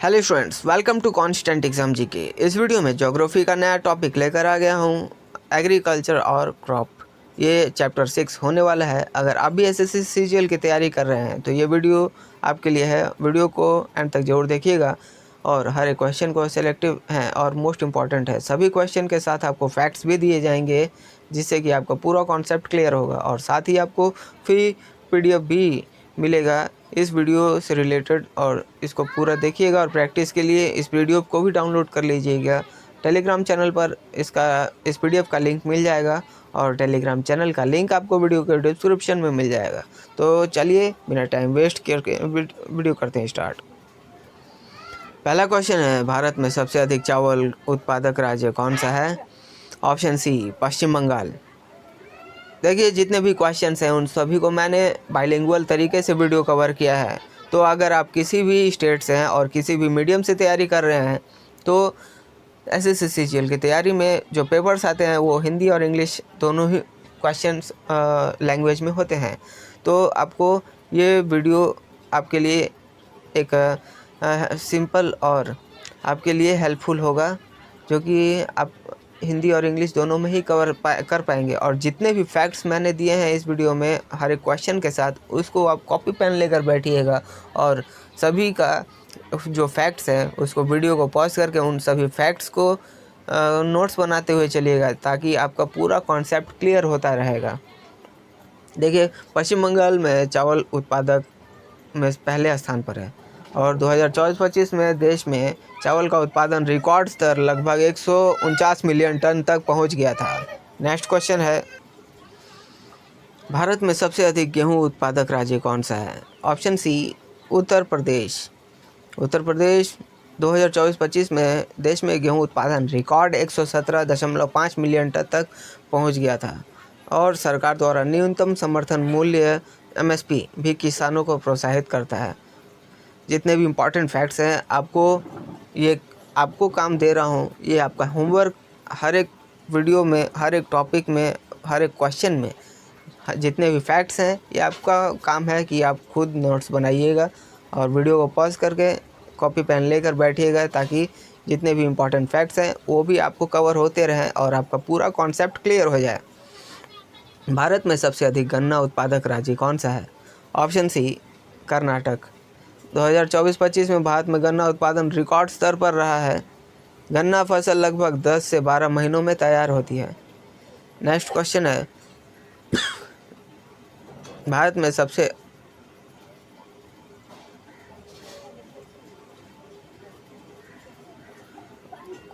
Hello students, welcome to constant exam GK. इस video में geography का नया टॉपिक लेकर आ गया हूँ, एग्रीकल्चर और क्रॉप। ये चैप्टर 6 होने वाला है। अगर आप भी एसएससी सीजीएल की तैयारी कर रहे हैं तो ये वीडियो आपके लिए है। वीडियो को एंड तक जरूर देखिएगा और हर एक क्वेश्चन को सिलेक्टिव है और मोस्ट इम्पॉर्टेंट है। सभी क्वेश्चन के साथ आपको फैक्ट्स भी दिए जाएंगे जिससे कि आपका पूरा कॉन्सेप्ट क्लियर होगा और साथ ही आपको फ्री पीडीएफ भी मिलेगा इस वीडियो से रिलेटेड। और इसको पूरा देखिएगा और प्रैक्टिस के लिए इस वीडियो को भी डाउनलोड कर लीजिएगा। टेलीग्राम चैनल पर इस पीडीएफ का लिंक मिल जाएगा और टेलीग्राम चैनल का लिंक आपको वीडियो के डिस्क्रिप्शन में मिल जाएगा। तो चलिए बिना टाइम वेस्ट करके वीडियो करते हैं स्टार्ट। पहला क्वेश्चन है, भारत में सबसे अधिक चावल उत्पादक राज्य कौन सा है? ऑप्शन सी पश्चिम बंगाल। देखिए, जितने भी क्वेश्चंस हैं उन सभी को मैंने बाइलिंगुअल तरीके से वीडियो कवर किया है। तो अगर आप किसी भी स्टेट से हैं और किसी भी मीडियम से तैयारी कर रहे हैं तो एसएससी सीजीएल की तैयारी में जो पेपर्स आते हैं वो हिंदी और इंग्लिश दोनों ही क्वेश्चंस लैंग्वेज में होते हैं। तो आपको ये वीडियो आपके लिए एक सिंपल और आपके लिए हेल्पफुल होगा, जो कि आप हिंदी और इंग्लिश दोनों में ही कर पाएंगे। और जितने भी फैक्ट्स मैंने दिए हैं इस वीडियो में हर एक क्वेश्चन के साथ, उसको आप कॉपी पेन लेकर बैठिएगा और सभी का जो फैक्ट्स हैं उसको वीडियो को पॉज करके उन सभी फैक्ट्स को नोट्स बनाते हुए चलिएगा ताकि आपका पूरा कॉन्सेप्ट क्लियर होता रहेगा। देखिए, पश्चिम बंगाल में चावल उत्पादक में पहले स्थान पर है और 2024-25 में देश में चावल का उत्पादन रिकॉर्ड स्तर लगभग 149 मिलियन टन तक पहुंच गया था। नेक्स्ट क्वेश्चन है, भारत में सबसे अधिक गेहूं उत्पादक राज्य कौन सा है? Option C Uttar Pradesh. उत्तर प्रदेश 2024-25 में देश में गेहूं उत्पादन रिकॉर्ड 117.5 मिलियन टन तक पहुंच गया था और सरकार द्वारा न्यूनतम समर्थन मूल्य एमएसपी भी किसानों को प्रोत्साहित करता है। जितने भी इम्पॉर्टेंट फैक्ट्स हैं आपको काम दे रहा हूँ, ये आपका होमवर्क हर एक वीडियो में, हर एक टॉपिक में, हर एक क्वेश्चन में जितने भी फैक्ट्स हैं ये आपका काम है कि आप खुद नोट्स बनाइएगा और वीडियो को पॉज करके कॉपी पेन लेकर बैठिएगा ताकि जितने भी इम्पॉर्टेंट फैक्ट्स हैं वो भी आपको कवर होते रहें और आपका पूरा कॉन्सेप्ट क्लियर हो जाए। भारत में सबसे अधिक गन्ना उत्पादक राज्य कौन सा है? Option C Karnataka. 2024-25 में भारत में गन्ना उत्पादन रिकॉर्ड स्तर पर रहा है। गन्ना फसल लगभग 10 से 12 महीनों में तैयार होती है। नेक्स्ट क्वेश्चन है, भारत में सबसे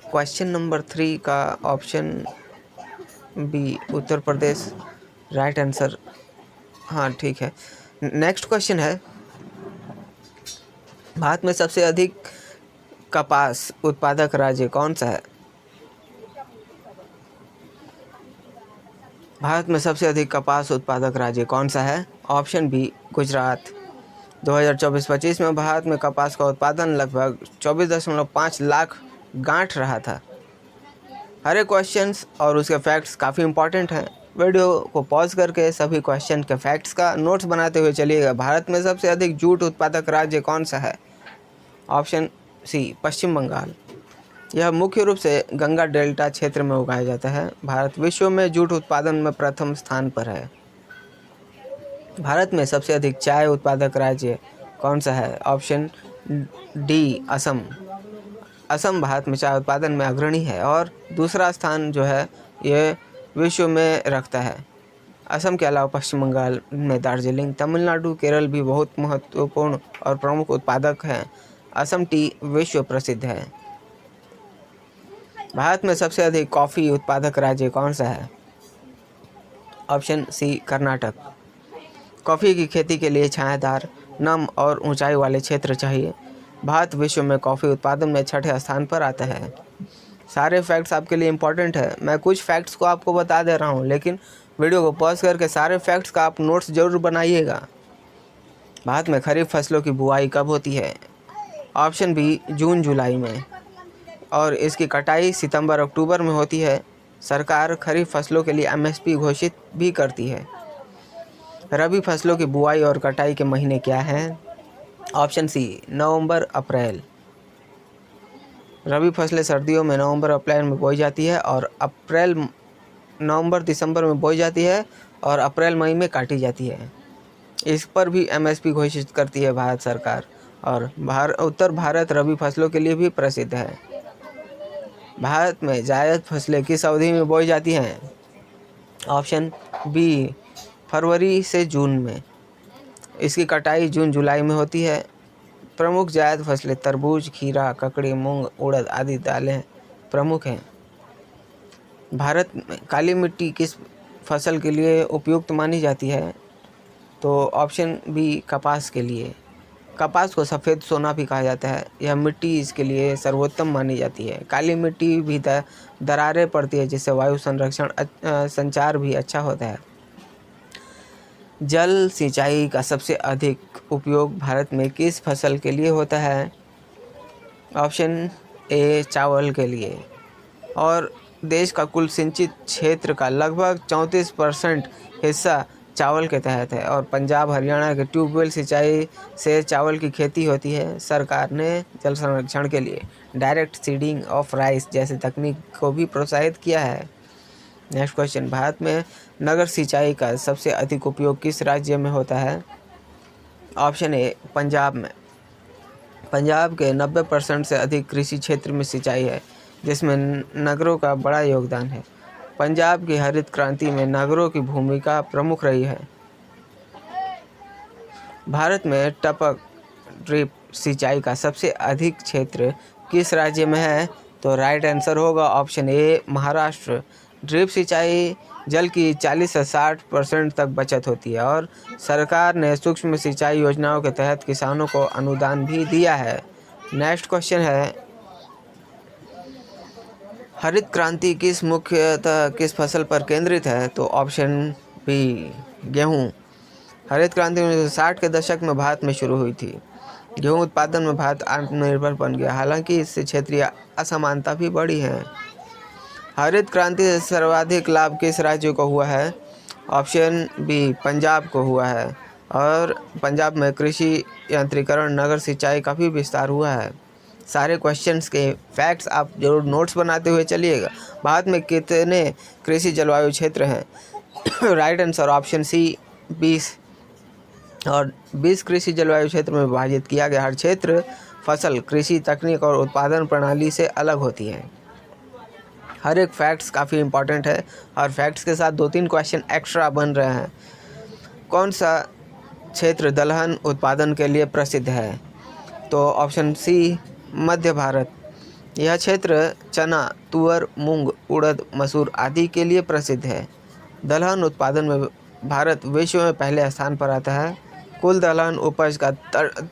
क्वेश्चन नंबर 3 का option B Uttar Pradesh right answer. हाँ ठीक है। नेक्स्ट क्वेश्चन है, भारत में सबसे अधिक कपास उत्पादक राज्य कौन सा है? भारत में सबसे अधिक कपास उत्पादक राज्य कौन सा है? Option B Gujarat. 2024-25 में भारत में कपास का उत्पादन लगभग 24.5 लाख गांठ रहा था। हर एक क्वेश्चंस और उसके फैक्ट्स काफ़ी इंपॉर्टेंट हैं। वीडियो को पॉज करके सभी क्वेश्चन के फैक्ट्स का नोट्स बनाते हुए चलिएगा। भारत में सबसे अधिक जूट उत्पादक राज्य कौन सा है? ऑप्शन सी पश्चिम बंगाल। यह मुख्य रूप से गंगा डेल्टा क्षेत्र में उगाया जाता है। भारत विश्व में जूट उत्पादन में प्रथम स्थान पर है। भारत में सबसे अधिक चाय उत्पादक राज्य कौन सा है? Option D Assam. असम भारत में चाय उत्पादन में अग्रणी है और दूसरा स्थान जो है ये विश्व में रखता है। असम के अलावा पश्चिम बंगाल में दार्जिलिंग, तमिलनाडु, केरल भी बहुत महत्वपूर्ण और प्रमुख उत्पादक हैं। असम टी विश्व प्रसिद्ध है। भारत में सबसे अधिक कॉफ़ी उत्पादक राज्य कौन सा है? Option C Karnataka. कॉफ़ी की खेती के लिए छायादार, नम और ऊंचाई वाले क्षेत्र चाहिए। भारत विश्व में कॉफ़ी उत्पादन में 6ठे स्थान पर आता है। सारे फैक्ट्स आपके लिए इम्पॉर्टेंट है। मैं कुछ फैक्ट्स को आपको बता दे रहा हूँ, लेकिन वीडियो को पॉज करके सारे फैक्ट्स का आप नोट्स ज़रूर बनाइएगा। भारत में खरीफ फसलों की बुआई कब होती है? ऑप्शन बी जून जुलाई में और इसकी कटाई सितंबर अक्टूबर में होती है। सरकार खरीफ फसलों के लिए एमएसपी घोषित भी करती है। रबी फसलों की बुआई और कटाई के महीने क्या हैं? ऑप्शन सी नवंबर अप्रैल। रबी फसलें सर्दियों में नवंबर अप्रैल में बोई जाती है और नवंबर दिसंबर में बोई जाती है और अप्रैल मई में काटी जाती है। इस पर भी एमएसपी घोषित करती है भारत सरकार। और उत्तर भारत रबी फसलों के लिए भी प्रसिद्ध है। भारत में जायद फसलें किस अवधि में बोई जाती हैं? ऑप्शन बी फरवरी से जून में। इसकी कटाई जून जुलाई में होती है। प्रमुख जायद फसलें तरबूज, खीरा, ककड़ी, मूंग, उड़द आदि दालें प्रमुख हैं। भारत में काली मिट्टी किस फसल के लिए उपयुक्त मानी जाती है? तो ऑप्शन बी कपास के लिए। कपास को सफ़ेद सोना भी कहा जाता है। यह मिट्टी इसके लिए सर्वोत्तम मानी जाती है। काली मिट्टी भी दरारें पड़ती है, जिससे वायु संचार भी अच्छा होता है। जल सिंचाई का सबसे अधिक उपयोग भारत में किस फसल के लिए होता है? ऑप्शन ए चावल के लिए। और देश का कुल सिंचित क्षेत्र का लगभग 34% हिस्सा चावल के तहत है। और पंजाब हरियाणा के ट्यूबवेल सिंचाई से चावल की खेती होती है। सरकार ने जल संरक्षण के लिए डायरेक्ट सीडिंग ऑफ राइस जैसे तकनीक को भी प्रोत्साहित किया है। नेक्स्ट क्वेश्चन, भारत में नगर सिंचाई का सबसे अधिक उपयोग किस राज्य में होता है? ऑप्शन ए पंजाब में। पंजाब के 90% से अधिक कृषि क्षेत्र में सिंचाई है, जिसमें नगरों का बड़ा योगदान है। पंजाब की हरित क्रांति में नगरों की भूमिका प्रमुख रही है। भारत में टपक ड्रिप सिंचाई का सबसे अधिक क्षेत्र किस राज्य में है? तो राइट आंसर होगा ऑप्शन ए महाराष्ट्र। ड्रिप सिंचाई जल की 40 से 60% तक बचत होती है और सरकार ने सूक्ष्म सिंचाई योजनाओं के तहत किसानों को अनुदान भी दिया है। नेक्स्ट क्वेश्चन है, हरित क्रांति मुख्यतः किस फसल पर केंद्रित है? तो ऑप्शन बी गेहूँ। हरित क्रांति 1960 के दशक में भारत में शुरू हुई थी। गेहूं उत्पादन में भारत आत्मनिर्भर बन गया, हालांकि इससे क्षेत्रीय असमानता भी बढ़ी है। हरित क्रांति से सर्वाधिक लाभ किस राज्य को हुआ है? ऑप्शन बी पंजाब को हुआ है। और पंजाब में कृषि यांत्रिकरण, नगर सिंचाई का भी विस्तार हुआ है। सारे क्वेश्चंस के फैक्ट्स आप जरूर नोट्स बनाते हुए चलिएगा। भारत में कितने कृषि जलवायु क्षेत्र हैं? Right answer option C 20। और 20 कृषि जलवायु क्षेत्र में विभाजित किया गया। हर क्षेत्र फसल, कृषि तकनीक और उत्पादन प्रणाली से अलग होती है। हर एक फैक्ट्स काफ़ी इंपॉर्टेंट है और फैक्ट्स के साथ 2-3 क्वेश्चन एक्स्ट्रा बन रहे हैं। कौन सा क्षेत्र दलहन उत्पादन के लिए प्रसिद्ध है? तो ऑप्शन सी मध्य भारत। यह क्षेत्र चना, तुअर, मूंग, उड़द, मसूर आदि के लिए प्रसिद्ध है। दलहन उत्पादन में भारत विश्व में पहले स्थान पर आता है। कुल दलहन उपज का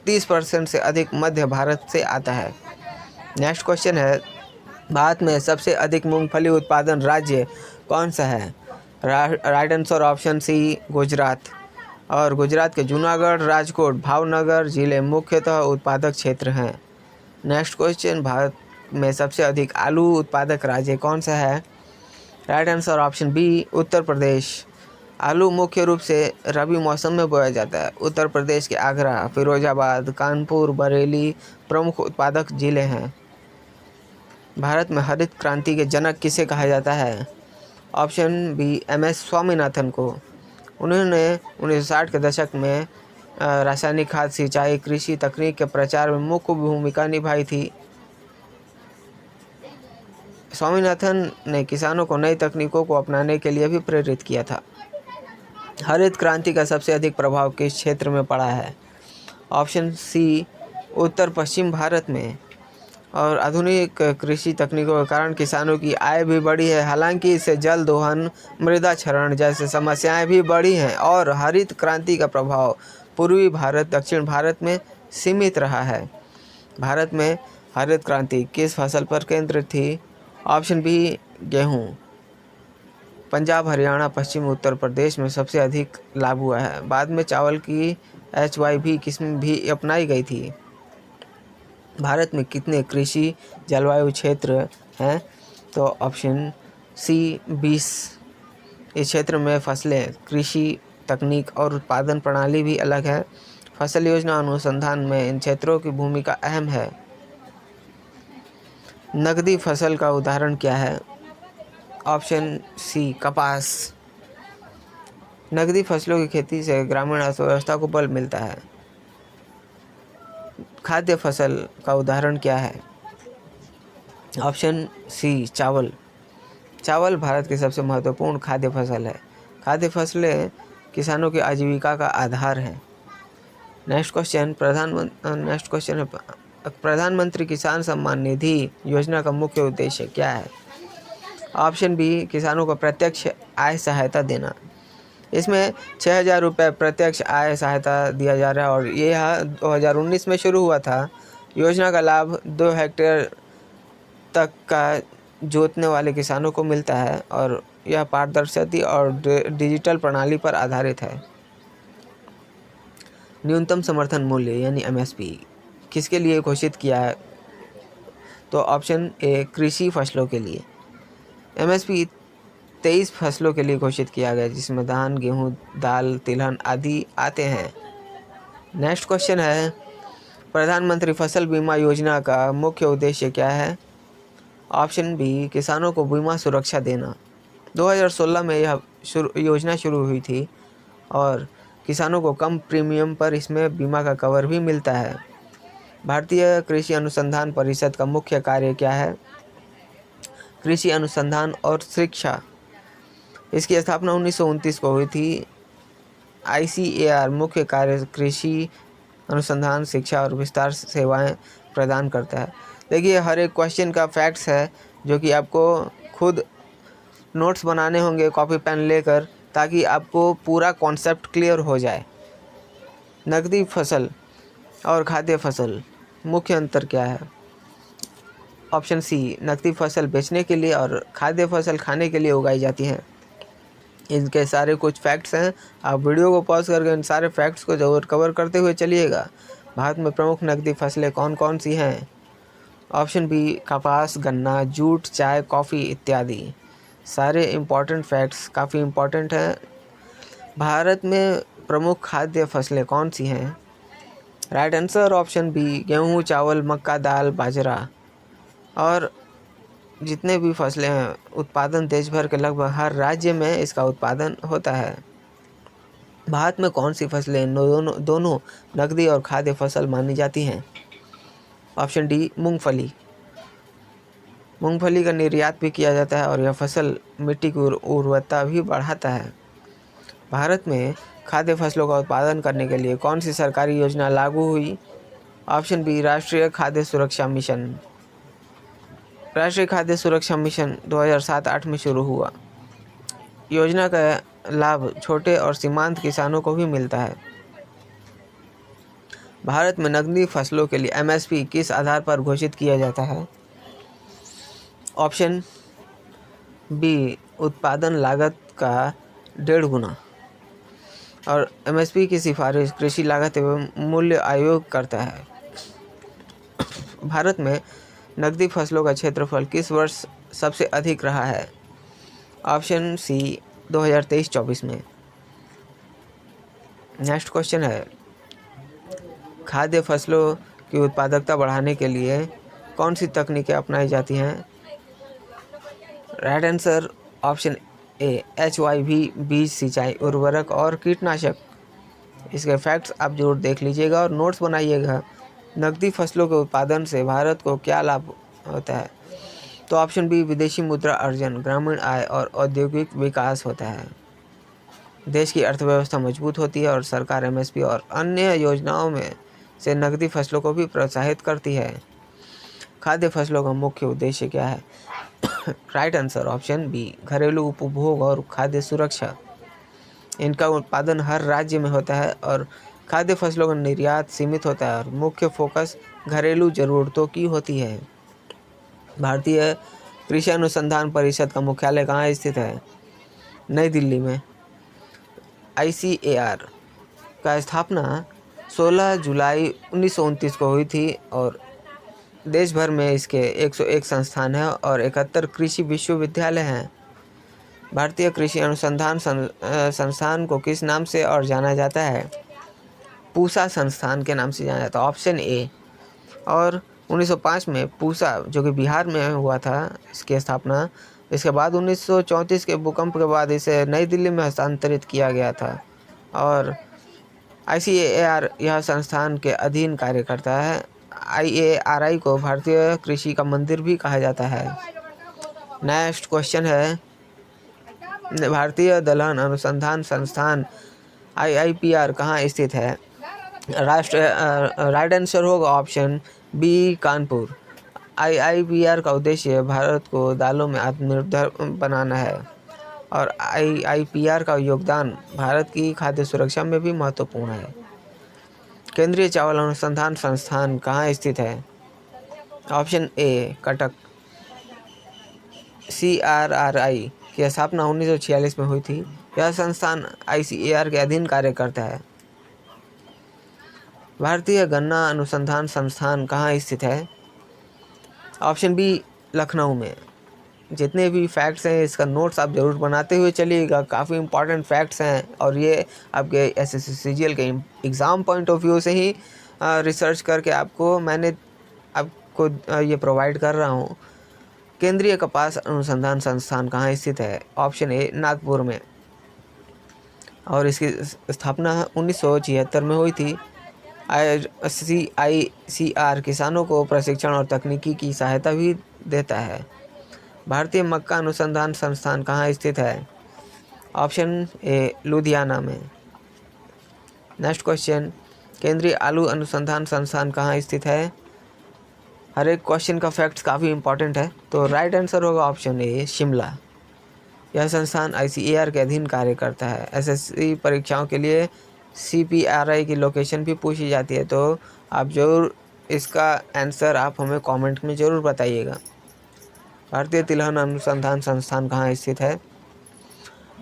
30% से अधिक मध्य भारत से आता है। नेक्स्ट क्वेश्चन है, भारत में सबसे अधिक मूंगफली उत्पादन राज्य कौन सा है? Right answer option C Gujarat. और गुजरात के जूनागढ़, राजकोट, भावनगर जिले मुख्यतः उत्पादक क्षेत्र हैं। नेक्स्ट क्वेश्चन, भारत में सबसे अधिक आलू उत्पादक राज्य कौन सा है? Right answer option B Uttar Pradesh. आलू मुख्य रूप से रबी मौसम में बोया जाता है। उत्तर प्रदेश के आगरा, फिरोजाबाद, कानपुर, बरेली प्रमुख उत्पादक जिले हैं। भारत में हरित क्रांति के जनक किसे कहा जाता है? ऑप्शन बी एमएस स्वामीनाथन को। उन्होंने 1960 के दशक में रासायनिक खाद, सिंचाई, कृषि तकनीक के प्रचार में मुख्य भूमिका निभाई थी। स्वामीनाथन ने किसानों को नई तकनीकों को अपनाने के लिए भी प्रेरित किया था। हरित क्रांति का सबसे अधिक प्रभाव किस क्षेत्र में पड़ा है? ऑप्शन सी उत्तर पश्चिम भारत में। और आधुनिक कृषि तकनीकों के कारण किसानों की आय भी बढ़ी है, हालांकि इससे जल दोहन, मृदा क्षरण जैसे समस्याएं भी बढ़ी हैं। और हरित क्रांति का प्रभाव पूर्वी भारत, दक्षिण भारत में सीमित रहा है। भारत में हरित क्रांति किस फसल पर केंद्रित थी? ऑप्शन बी गेहूँ। पंजाब, हरियाणा, पश्चिम उत्तर प्रदेश में सबसे अधिक लाभ हुआ है। बाद में चावल की HYV किस्म भी अपनाई गई थी। भारत में कितने कृषि जलवायु क्षेत्र हैं? तो ऑप्शन सी 20। इस क्षेत्र में फसलें, कृषि तकनीक और उत्पादन प्रणाली भी अलग है। फसल योजना अनुसंधान में इन क्षेत्रों की भूमिका अहम है। नकदी फसल का उदाहरण क्या है? ऑप्शन सी कपास। नकदी फसलों की खेती से ग्रामीण अर्थव्यवस्था को बल मिलता है। खाद्य फसल का उदाहरण क्या है? ऑप्शन सी चावल। चावल भारत की सबसे महत्वपूर्ण खाद्य फसल है। खाद्य फसलें किसानों की आजीविका का आधार हैं। नेक्स्ट क्वेश्चन है प्रधानमंत्री किसान सम्मान निधि योजना का मुख्य उद्देश्य क्या है? ऑप्शन बी किसानों को प्रत्यक्ष आय सहायता देना। इसमें 6,000 रुपये प्रत्यक्ष आय सहायता दिया जा रहा है और ये 2019 में शुरू हुआ था। योजना का लाभ 2 हेक्टेयर तक का जोतने वाले किसानों को मिलता है और यह पारदर्शी और डिजिटल प्रणाली पर आधारित है। न्यूनतम समर्थन मूल्य यानी एमएसपी किसके लिए घोषित किया है? तो ऑप्शन ए कृषि फसलों के लिए। एमएसपी 23 फसलों के लिए घोषित किया गया जिसमें धान, गेहूं, दाल, तिलहन आदि आते हैं। नेक्स्ट क्वेश्चन है प्रधानमंत्री फसल बीमा योजना का मुख्य उद्देश्य क्या है? ऑप्शन बी किसानों को बीमा सुरक्षा देना। 2016 में यह योजना शुरू हुई थी और किसानों को कम प्रीमियम पर इसमें बीमा का कवर भी मिलता है। भारतीय कृषि अनुसंधान परिषद का मुख्य कार्य क्या है? कृषि अनुसंधान और शिक्षा। इसकी स्थापना 1929 को हुई थी। ICAR मुख्य कार्य कृषि अनुसंधान, शिक्षा और विस्तार सेवाएं प्रदान करता है। देखिए हर एक क्वेश्चन का फैक्ट्स है जो कि आपको खुद नोट्स बनाने होंगे कॉपी पेन लेकर, ताकि आपको पूरा कॉन्सेप्ट क्लियर हो जाए। नकदी फसल और खाद्य फसल मुख्य अंतर क्या है? ऑप्शन सी नकदी फसल बेचने के लिए और खाद्य फसल खाने के लिए उगाई जाती हैं। इनके सारे कुछ फैक्ट्स हैं, आप वीडियो को पॉज करके इन सारे फैक्ट्स को जरूर कवर करते हुए चलिएगा। भारत में प्रमुख नकदी फसलें कौन कौन सी हैं? ऑप्शन बी कपास, गन्ना, जूट, चाय, कॉफ़ी इत्यादि। सारे इम्पॉर्टेंट फैक्ट्स काफ़ी इम्पॉर्टेंट हैं। भारत में प्रमुख खाद्य फसलें कौन सी हैं? राइट आंसर ऑप्शन बी गेहूँ, चावल, मक्का, दाल, बाजरा। और जितने भी फसलें हैं उत्पादन देश भर के लगभग हर राज्य में इसका उत्पादन होता है। भारत में कौन सी फसलें दोनों नकदी और खाद्य फसल मानी जाती हैं? ऑप्शन डी मूंगफली। मूंगफली का निर्यात भी किया जाता है और यह फसल मिट्टी की उर्वरता भी बढ़ाता है। भारत में खाद्य फसलों का उत्पादन करने के लिए कौन सी सरकारी योजना लागू हुई? ऑप्शन बी राष्ट्रीय खाद्य सुरक्षा मिशन। राष्ट्रीय खाद्य सुरक्षा मिशन 2007-8 में शुरू हुआ। योजना का लाभ छोटे और सीमांत किसानों को भी मिलता है। भारत में नकदी फसलों के लिए एमएसपी किस आधार पर घोषित किया जाता है? ऑप्शन बी उत्पादन लागत का 1.5 गुना। और एमएसपी की सिफारिश कृषि लागत एवं मूल्य आयोग करता है। भारत में नकदी फसलों का क्षेत्रफल किस वर्ष सबसे अधिक रहा है? ऑप्शन सी 2023-24 में। नेक्स्ट क्वेश्चन है खाद्य फसलों की उत्पादकता बढ़ाने के लिए कौन सी तकनीकें अपनाई जाती हैं? Right answer option A HYV बीज, सिंचाई, उर्वरक और कीटनाशक। इसके फैक्ट्स आप जरूर देख लीजिएगा और नोट्स बनाइएगा। नकदी फसलों के उत्पादन से भारत को क्या लाभ होता है? तो ऑप्शन बी विदेशी मुद्रा अर्जन, ग्रामीण आय और औद्योगिक विकास होता है। देश की अर्थव्यवस्था मजबूत होती है और सरकार एमएसपी और अन्य योजनाओं में से नकदी फसलों को भी प्रोत्साहित करती है। खाद्य फसलों का मुख्य उद्देश्य क्या है? राइट आंसर ऑप्शन बी घरेलू उपभोग और खाद्य सुरक्षा। इनका उत्पादन हर राज्य में होता है और खाद्य फसलों का निर्यात सीमित होता है और मुख्य फोकस घरेलू ज़रूरतों की होती है। भारतीय कृषि अनुसंधान परिषद का मुख्यालय कहाँ स्थित है? नई दिल्ली में। ICAR का स्थापना 16 जुलाई 1929 को हुई थी और देश भर में इसके 101 संस्थान हैं और 71 कृषि विश्वविद्यालय हैं। भारतीय कृषि अनुसंधान संस्थान को किस नाम से और जाना जाता है? पूसा संस्थान के नाम से जाना जाता है, ऑप्शन ए। और 1905 में पूसा जो कि बिहार में हुआ था इसकी स्थापना। इसके बाद 1934 के भूकंप के बाद इसे नई दिल्ली में हस्तांतरित किया गया था और ICAR यह संस्थान के अधीन कार्य करता है। IARI को भारतीय कृषि का मंदिर भी कहा जाता है। नेक्स्ट क्वेश्चन है, भारतीय दलहन अनुसंधान संस्थान IIPR कहाँ स्थित है? राइट आंसर होगा ऑप्शन बी, कानपुर। IIPR का उद्देश्य भारत को दालों में आत्मनिर्भर बनाना है और IIPR का योगदान भारत की खाद्य सुरक्षा में भी महत्वपूर्ण है। केंद्रीय चावल अनुसंधान संस्थान कहाँ स्थित है? Option A, Cuttack. CRRI की स्थापना 1946 में हुई थी। यह संस्थान ICAR के अधीन कार्य करता है। भारतीय गन्ना अनुसंधान संस्थान कहाँ स्थित है? ऑप्शन बी, लखनऊ में। जितने भी फैक्ट्स हैं इसका नोट्स आप ज़रूर बनाते हुए चलिएगा, काफ़ी इंपॉर्टेंट फैक्ट्स हैं और ये आपके SSC CGL के एग्ज़ाम पॉइंट ऑफ व्यू से ही रिसर्च करके मैंने आपको ये प्रोवाइड कर रहा हूँ। केंद्रीय कपास अनुसंधान संस्थान कहाँ स्थित है? ऑप्शन ए, नागपुर में और इसकी स्थापना 1976 में हुई थी। ICAR किसानों को प्रशिक्षण और तकनीकी की सहायता भी देता है। भारतीय मक्का अनुसंधान संस्थान कहाँ स्थित है? ऑप्शन ए, लुधियाना में। नेक्स्ट क्वेश्चन, केंद्रीय आलू अनुसंधान संस्थान कहाँ स्थित है? हर एक क्वेश्चन का फैक्ट्स काफ़ी इंपॉर्टेंट है, तो राइट आंसर होगा ऑप्शन ए, शिमला। यह संस्थान ICAR के अधीन कार्य करता है। SSC परीक्षाओं के लिए CPRI की लोकेशन भी पूछी जाती है, तो आप ज़रूर इसका आंसर आप हमें कमेंट में ज़रूर बताइएगा। भारतीय तिलहन अनुसंधान संस्थान कहाँ स्थित है?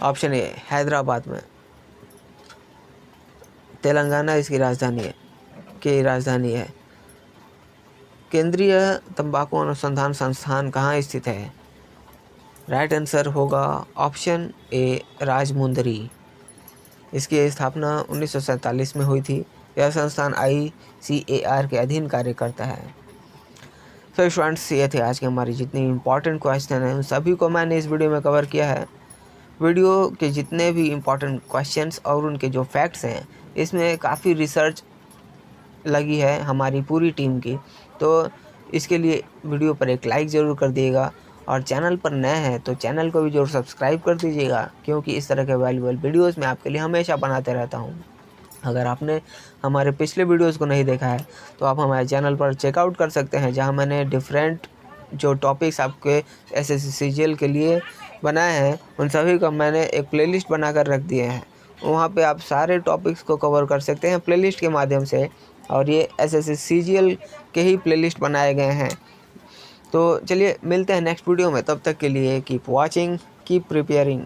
ऑप्शन ए, हैदराबाद में। तेलंगाना इसकी राजधानी है। केंद्रीय तंबाकू अनुसंधान संस्थान कहाँ स्थित है? राइट आंसर होगा ऑप्शन ए, राजमुंदरी। इसकी स्थापना 1947 में हुई थी। यह संस्थान ICAR के अधीन कार्य करता है। तो स्टूडेंट्स, ये थे आज के हमारी जितनी इंपॉर्टेंट क्वेश्चन हैं उन सभी को मैंने इस वीडियो में कवर किया है। वीडियो के जितने भी इम्पॉर्टेंट क्वेश्चंस और उनके जो फैक्ट्स हैं इसमें काफ़ी रिसर्च लगी है हमारी पूरी टीम की, तो इसके लिए वीडियो पर एक लाइक ज़रूर कर दिएगा और चैनल पर नए हैं तो चैनल को भी ज़रूर सब्सक्राइब कर दीजिएगा, क्योंकि इस तरह के वैल्यूएबल वीडियोस मैं आपके लिए हमेशा बनाते रहता हूँ। अगर आपने हमारे पिछले वीडियोस को नहीं देखा है तो आप हमारे चैनल पर चेकआउट कर सकते हैं, जहाँ मैंने डिफरेंट जो टॉपिक्स आपके SSC CGL के लिए बनाए हैं उन सभी का मैंने एक प्लेलिस्ट बनाकर रख दिए हैं। वहाँ पे आप सारे टॉपिक्स को कवर कर सकते हैं प्लेलिस्ट के माध्यम से, और ये SSC CGL के ही प्लेलिस्ट बनाए गए हैं। तो चलिए मिलते हैं नेक्स्ट वीडियो में, तब तक के लिए कीप वॉचिंग, कीप प्रिपेयरिंग।